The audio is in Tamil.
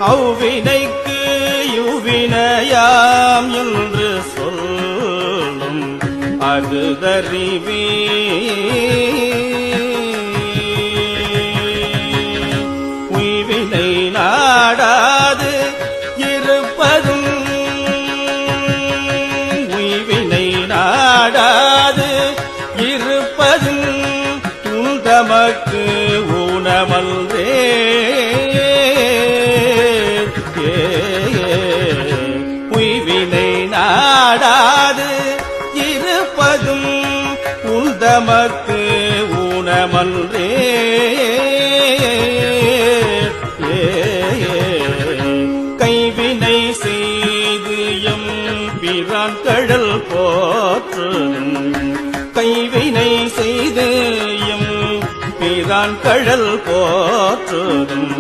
அவ்வினைக்கு இவ்வினையாம் என்று சொல்லும் அகுதறிவே உய்வினை நாடாது இருப்பதும் உய்வினை நாடாது இருப்பதும் உந்தமக்கு ஊனமல்றே உய்வினை நாடாது இருப்பதும் உந்தமக்கு ஊனமல்றே கைவினை செய்து எம் பிரான் கழல் போற்றும் கைவினை செய்து எம் பிரான் கழல் போற்றும்